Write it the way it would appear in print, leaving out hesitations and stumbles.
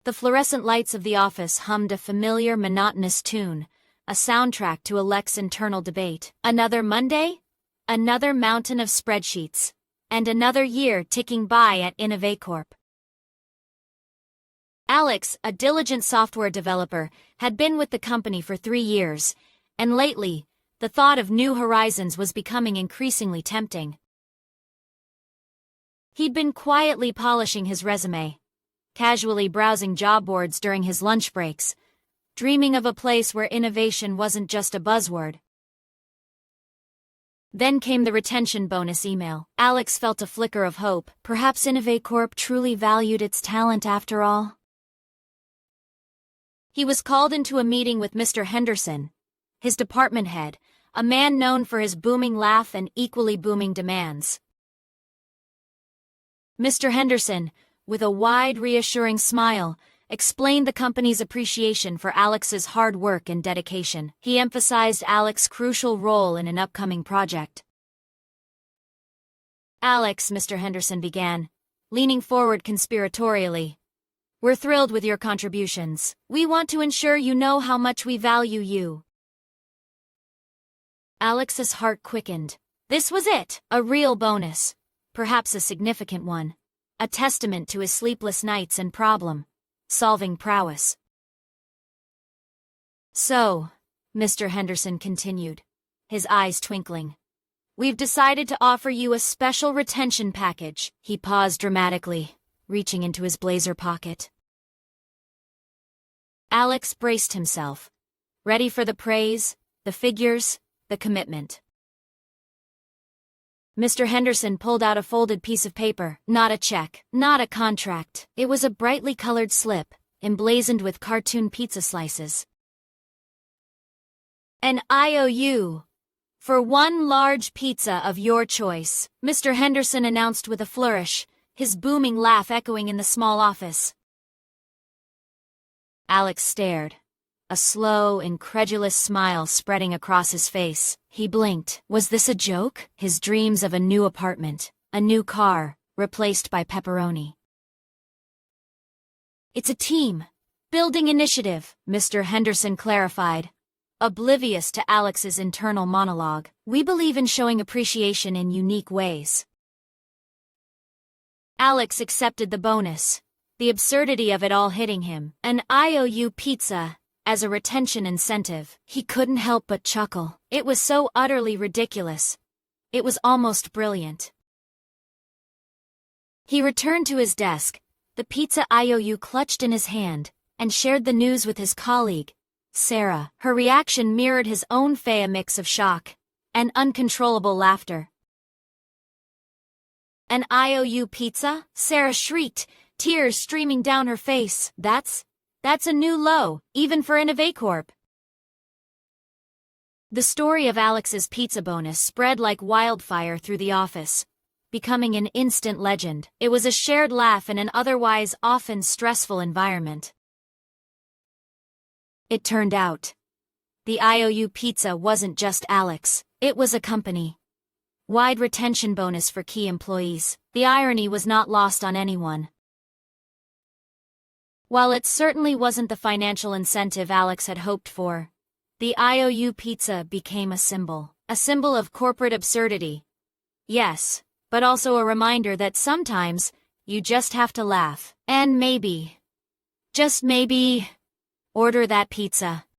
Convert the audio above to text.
The fluorescent lights of the office hummed a familiar monotonous tune, a soundtrack to Alex's internal debate. Another Monday? Another mountain of spreadsheets. And another year ticking by at InnovateCorp. Alex, a diligent software developer, had been with the company for 3 years, and lately, the thought of new horizons was becoming increasingly tempting. He'd been quietly polishing his resume, casually browsing job boards during his lunch breaks, dreaming of a place where innovation wasn't just a buzzword. Then came the retention bonus email. Alex felt a flicker of hope. Perhaps InnovateCorp truly valued its talent after all. He was called into a meeting with Mr. Henderson, his department head, a man known for his booming laugh and equally booming demands. Mr. Henderson, with a wide, reassuring smile, explained the company's appreciation for Alex's hard work and dedication. He emphasized Alex's crucial role in an upcoming project. Alex, Mr. Henderson began, leaning forward conspiratorially. We're thrilled with your contributions. We want to ensure you know how much we value you. Alex's heart quickened. This was it, a real bonus. Perhaps a significant one. A testament to his sleepless nights and problem-solving prowess. So, Mr. Henderson continued, his eyes twinkling, we've decided to offer you a special retention package. He paused dramatically, reaching into his blazer pocket. Alex braced himself, ready for the praise, the figures, the commitment. Mr. Henderson pulled out a folded piece of paper, not a check, not a contract. It was a brightly colored slip, emblazoned with cartoon pizza slices. An IOU. For one large pizza of your choice, Mr. Henderson announced with a flourish, his booming laugh echoing in the small office. Alex stared, a slow, incredulous smile spreading across his face. He blinked. Was this a joke? His dreams of a new apartment, a new car, replaced by Pepperoni. It's a team building initiative, Mr. Henderson clarified, oblivious to Alex's internal monologue. We believe in showing appreciation in unique ways. Alex accepted the bonus, the absurdity of it all hitting him. An IOU pizza as a retention incentive. He couldn't help but chuckle. It was so utterly ridiculous. It was almost brilliant. He returned to his desk, the pizza IOU clutched in his hand, and shared the news with his colleague, Sarah. Her reaction mirrored his own, a mix of shock and uncontrollable laughter. An IOU pizza? Sarah shrieked, tears streaming down her face. That's a new low, even for InnovateCorp. The story of Alex's pizza bonus spread like wildfire through the office, becoming an instant legend. It was a shared laugh in an otherwise often stressful environment. It turned out, the IOU pizza wasn't just Alex, it was a company-wide retention bonus for key employees. The irony was not lost on anyone. While it certainly wasn't the financial incentive Alex had hoped for, the IOU pizza became a symbol of corporate absurdity. Yes, but also a reminder that sometimes, you just have to laugh, and maybe, just maybe, order that pizza.